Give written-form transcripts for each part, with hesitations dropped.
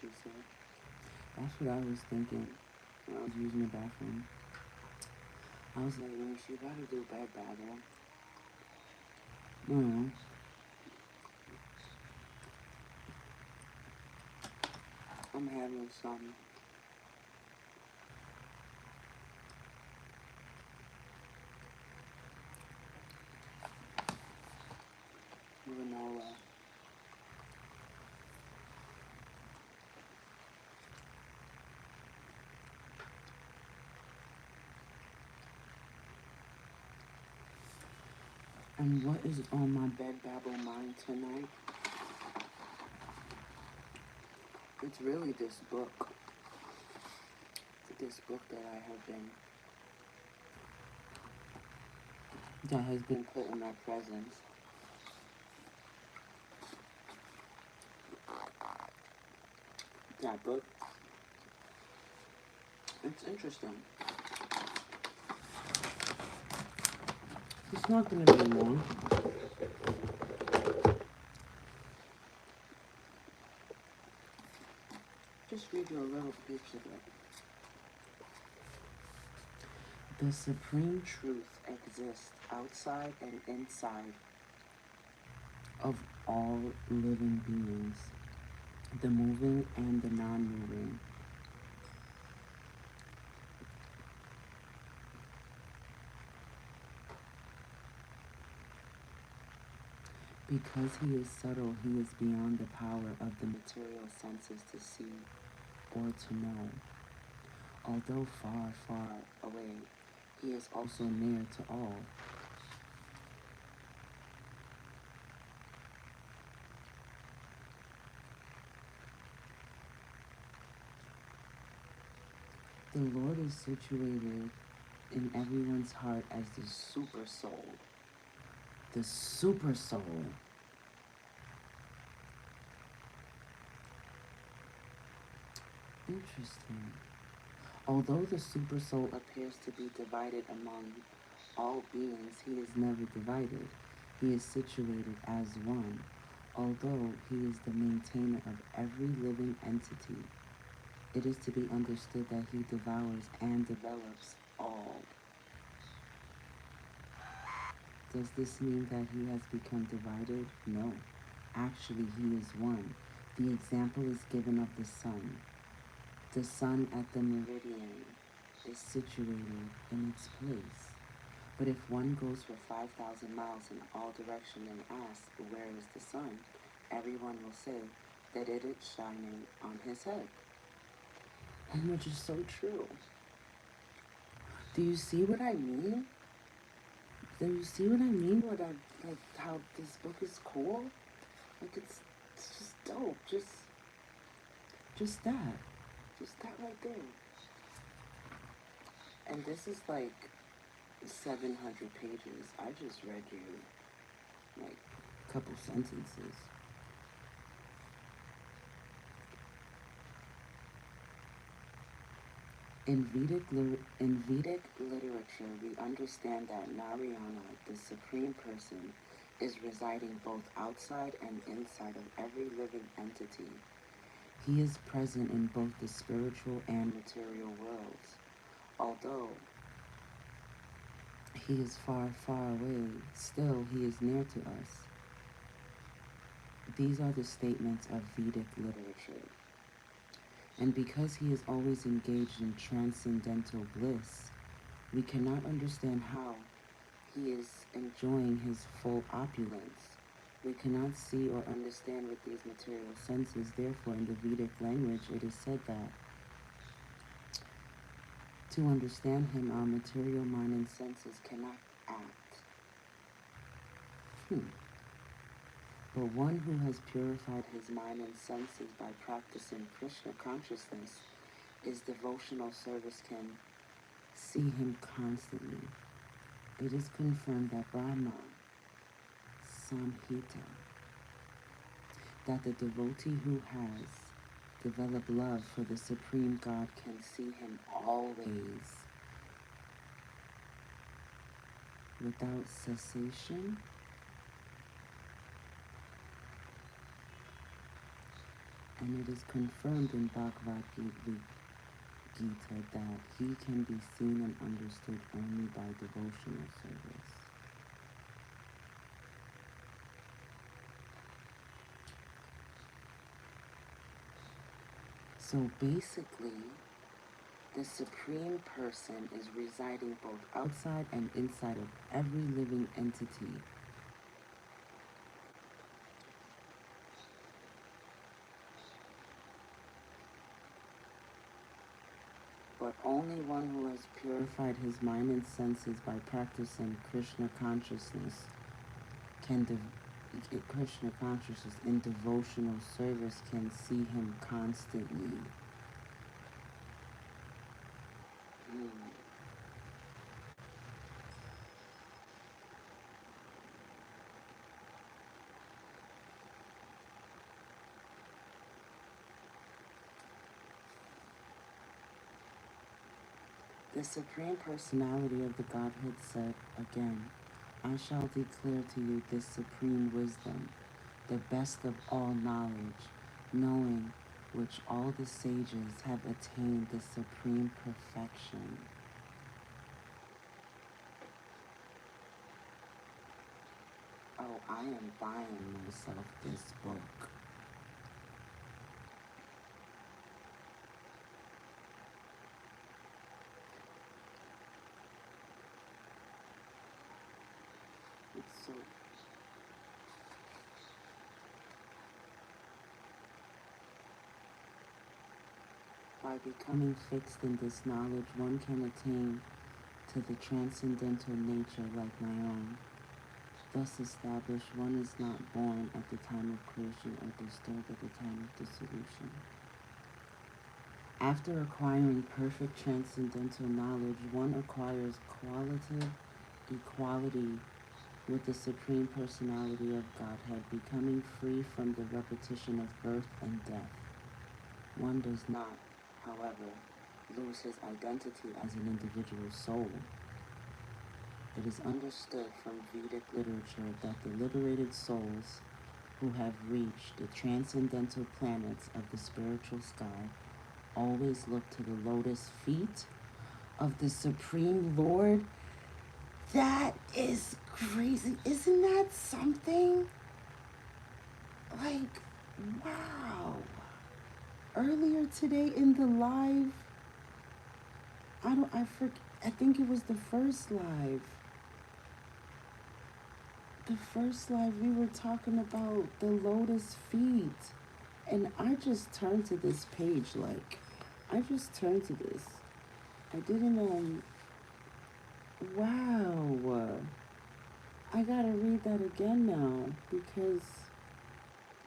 you say. That's what I was thinking when I was using the bathroom. I was like, man, she gotta do bed babble. Mm. I'm having some granola. And what is on my bed babble mind tonight? It's really this book. This book that has been put in my presence. That book, it's interesting. It's not gonna be long. Just read you a little piece of it. The supreme truth exists outside and inside of all living beings, the moving and the non-moving. Because he is subtle, he is beyond the power of the material senses to see or to know. Although far, far away, he is also near to all. The Lord is situated in everyone's heart as the super soul. The super soul. Interesting. Although the super soul appears to be divided among all beings, he is never divided. He is situated as one, although he is the maintainer of every living entity. It is to be understood that he devours and develops all. Does this mean that he has become divided? No. Actually, he is one. The example is given of the sun. The sun at the meridian is situated in its place. But if one goes for 5,000 miles in all directions and asks, where is the sun? Everyone will say that it is shining on his head. And which is so true. Do you see what I mean? Do you see what I mean? Like how this book is cool? Like it's just dope. Just that. Just that right there. And this is like 700 pages. I just read you like a couple sentences. In Vedic literature, we understand that Narayana, the Supreme Person, is residing both outside and inside of every living entity. He is present in both the spiritual and material worlds. Although he is far, far away, still he is near to us. These are the statements of Vedic literature. And because he is always engaged in transcendental bliss, we cannot understand how he is enjoying his full opulence. We cannot see or understand with these material senses. Therefore, in the Vedic language, it is said that to understand him, our material mind and senses cannot act. But one who has purified his mind and senses by practicing Krishna consciousness, his devotional service can see him constantly. It is confirmed that Brahma Samhita, that the devotee who has developed love for the Supreme God can see him always, without cessation, And it is confirmed in Bhagavad Gita that he can be seen and understood only by devotional service. So basically, the Supreme Person is residing both outside and inside of every living entity. But only one who has purified his mind and senses by practicing Krishna consciousness Krishna consciousness in devotional service can see him constantly. Mm. The Supreme Personality of the Godhead said again, I shall declare to you this supreme wisdom, the best of all knowledge, knowing which all the sages have attained the supreme perfection. Oh, I am buying myself this book. So, by becoming fixed in this knowledge, one can attain to the transcendental nature like my own. Thus established, one is not born at the time of creation or disturbed at the time of dissolution. After acquiring perfect transcendental knowledge, one acquires qualitative equality with the Supreme Personality of Godhead, becoming free from the repetition of birth and death. One does not, however, lose his identity as an individual soul. It is understood from Vedic literature that the liberated souls who have reached the transcendental planets of the spiritual sky always look to the lotus feet of the Supreme Lord. That is crazy. Isn't that something? Like, wow. Earlier today in the live, I think it was the first live. The first live we were talking about the lotus feet. And I just turned to this page I just turned to this. I didn't wow. I gotta read that again now because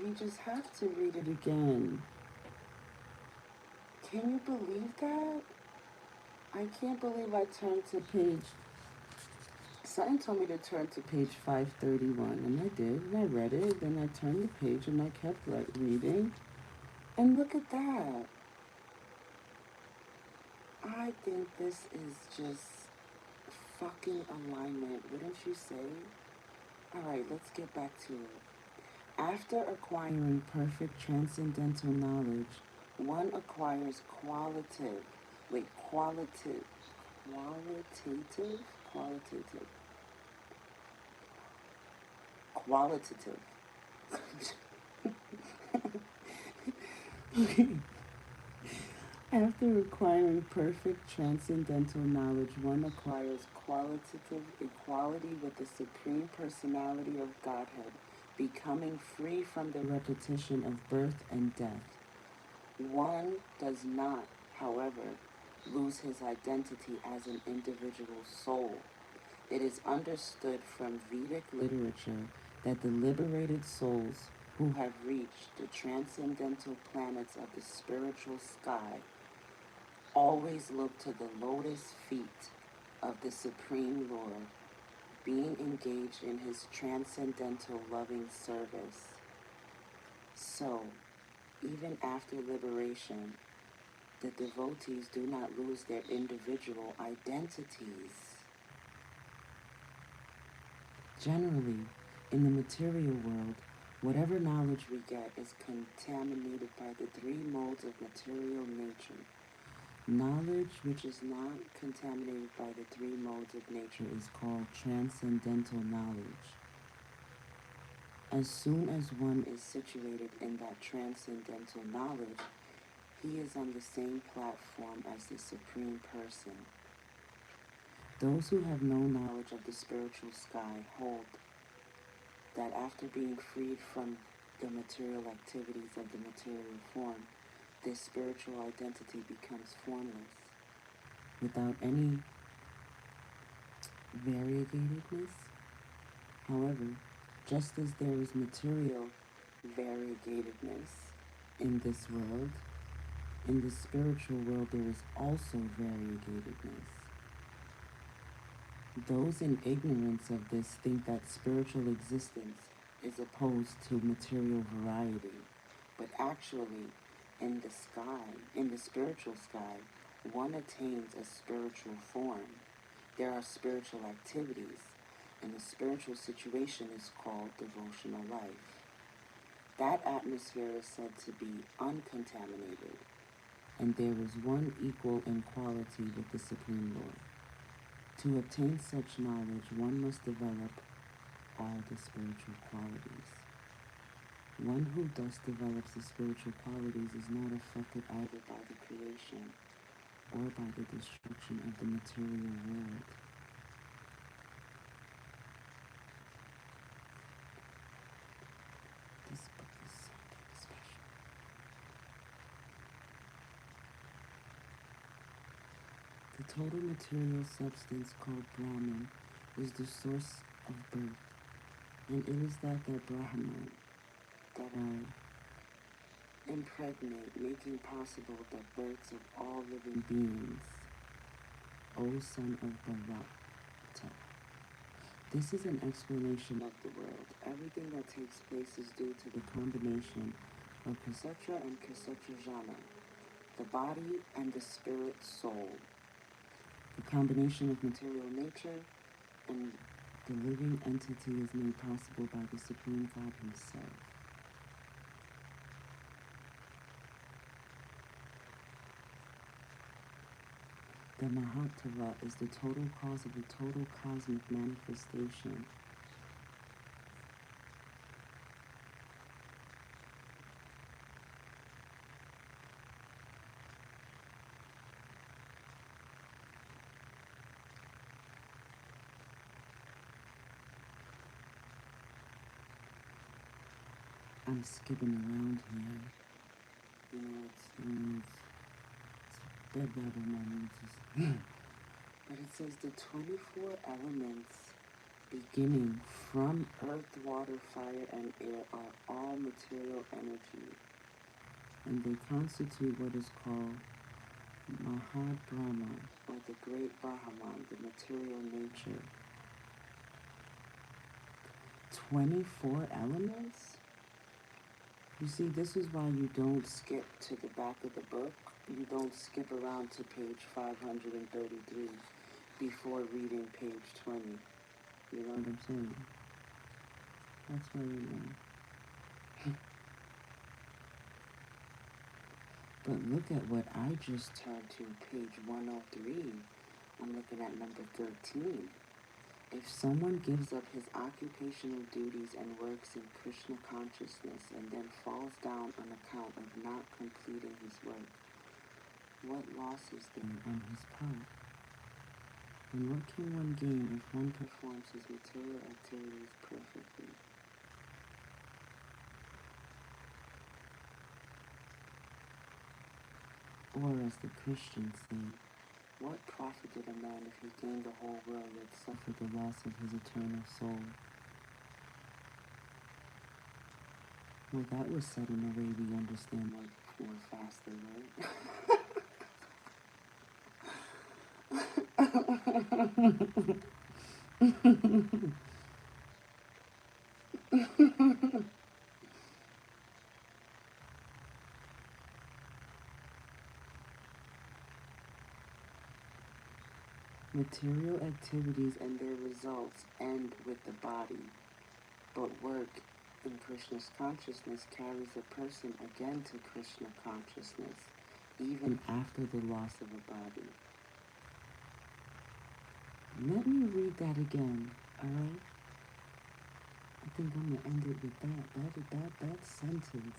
we just have to read it again. Can you believe that? I can't believe I turned to page. Something told me to turn to page 531, and I did, and I read it. Then I turned the page, and I kept reading. And look at that. I think this is just fucking alignment, wouldn't you say? Alright, let's get back to it. After acquiring perfect transcendental knowledge, one acquires qualitative, qualitative, qualitative. After acquiring perfect transcendental knowledge, one acquires qualitative equality with the Supreme Personality of Godhead, becoming free from the repetition of birth and death. One does not, however, lose his identity as an individual soul. It is understood from Vedic literature that the liberated souls who have reached the transcendental planets of the spiritual sky always look to the lotus feet of the Supreme Lord, being engaged in his transcendental loving service. So, even after liberation, the devotees do not lose their individual identities. Generally, in the material world, Whatever knowledge we get is contaminated by the three modes of material nature. Knowledge which is not contaminated by the three modes of nature is called transcendental knowledge. As soon as one is situated in that transcendental knowledge, he is on the same platform as the Supreme Person. Those who have no knowledge of the spiritual sky hold that after being freed from the material activities of the material form, this spiritual identity becomes formless, without any variegatedness. However, just as there is material variegatedness in this world, in the spiritual world there is also variegatedness. Those in ignorance of this think that spiritual existence is opposed to material variety, but actually, in the sky, in the spiritual sky, one attains a spiritual form. There are spiritual activities, and the spiritual situation is called devotional life. That atmosphere is said to be uncontaminated, and there is one equal in quality with the Supreme Lord. To obtain such knowledge, one must develop all the spiritual qualities. One who thus develops the spiritual qualities is not affected either by the creation or by the destruction of the material world. This book is something special. The total material substance called Brahman is the source of birth, and it is that Brahman that impregnate, making possible the births of all living beings, O son of Bharata. This is an explanation of the world. Everything that takes place is due to the combination of Kshetra and Kshetra Jana, the body and the spirit soul. The combination of material nature and the living entity is made possible by the Supreme God Himself. The Mahatava is the total cause of the total cosmic manifestation. I'm skipping around here. You know, it's dead Babble moments. But it says the 24 elements beginning from earth, water, fire, and air are all material energy, and they constitute what is called Mahabrahma, or the great Brahman, the material nature. 24 elements? You see, this is why you don't skip to the back of the book. You don't skip around to page 533 before reading page 20. You know what I'm saying? That's why you know. But look at what I just turned to, page 103. I'm looking at number 13. If someone gives up his occupational duties and works in Krishna consciousness and then falls down on account of not completing his work, what loss is there on his part? And what can one gain if one performs his material activities perfectly? Or as the Christians say, what profited a man if he gained the whole world yet suffered the loss of his eternal soul? Well, that was said in a way we understand more faster, right? Material activities and their results end with the body, but work in Krishna's consciousness carries a person again to Krishna consciousness, even after the loss of a body. Let me read that again, alright? I think I'm going to end it with that sentence.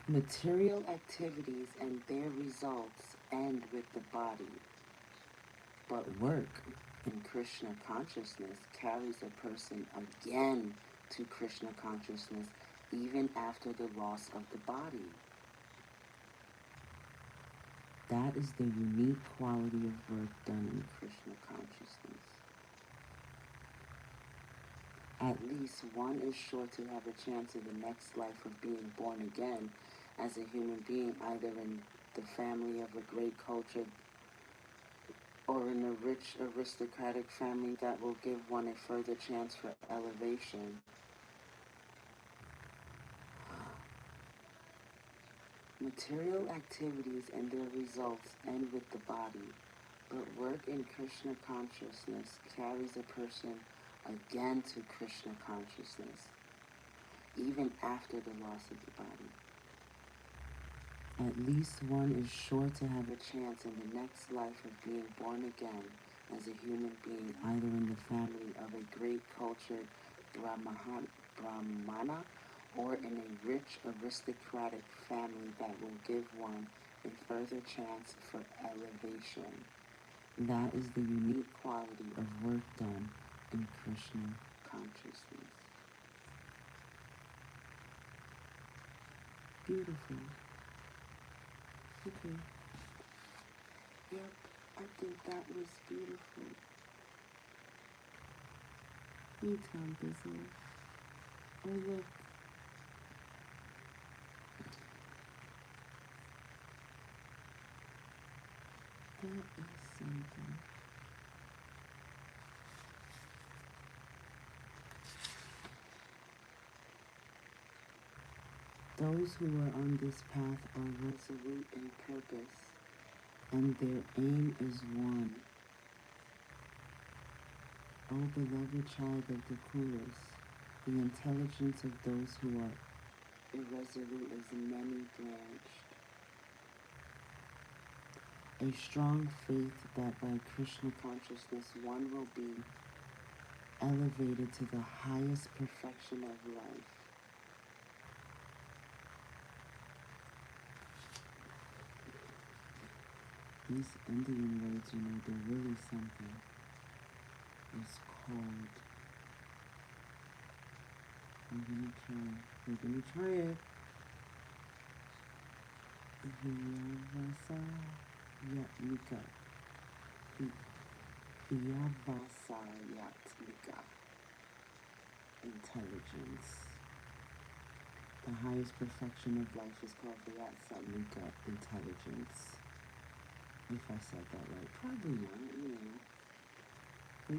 Material activities and their results end with the body, but work in Krishna consciousness carries a person again to Krishna consciousness even after the loss of the body. That is the unique quality of work done in Krishna consciousness. At least one is sure to have a chance in the next life of being born again as a human being, either in the family of a great culture or in a rich aristocratic family that will give one a further chance for elevation. Material activities and their results end with the body, but work in Krishna consciousness carries a person again to Krishna consciousness, even after the loss of the body. At least one is sure to have a chance in the next life of being born again as a human being, either in the family of a great cultured Brahmana or in a rich aristocratic family that will give one a further chance for elevation. That is the unique quality of work done in Krishna consciousness. Beautiful. Okay. Yep, I think that was beautiful. Me time business. Oh look. That is something. Those who are on this path are resolute in purpose, and their aim is one. O beloved child of the Kulas, the intelligence of those who are irresolute is many-branched. A strong faith that by Krishna consciousness one will be elevated to the highest perfection of life. These Indian words, they're really something. It's called, we're gonna try it. Vyavasa Yatmika. Vyavasa Yatmika. Intelligence. The highest perfection of life is called Vyatsamika intelligence. If I said that right, probably not, but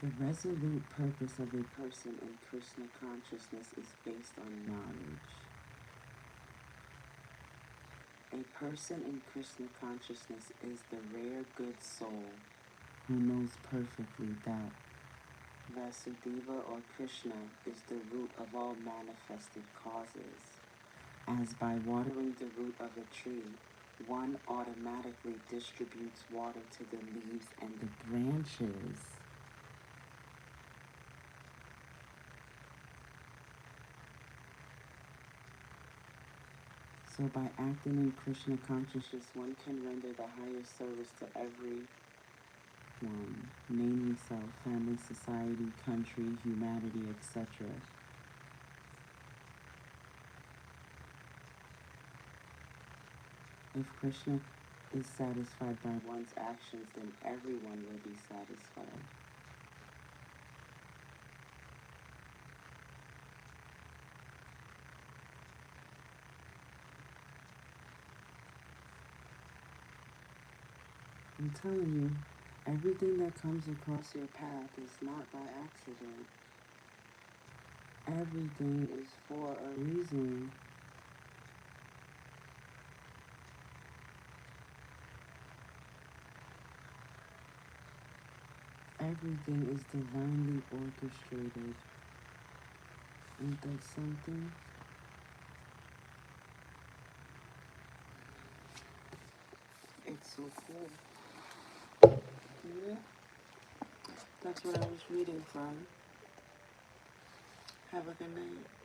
The resolute purpose of a person in Krishna consciousness is based on knowledge. A person in Krishna consciousness is the rare good soul who knows perfectly that Vasudeva or Krishna is the root of all manifested causes. As by watering the root of a tree, one automatically distributes water to the leaves and the branches. So by acting in Krishna consciousness, one can render the highest service to everyone, namely self, family, society, country, humanity, etc. If Krishna is satisfied by one's actions, then everyone will be satisfied. I'm telling you, everything that comes across your path is not by accident. Everything is for a reason. Everything is divinely orchestrated. Ain't that something? It's so cool. Yeah, that's what I was reading from. Have a good night.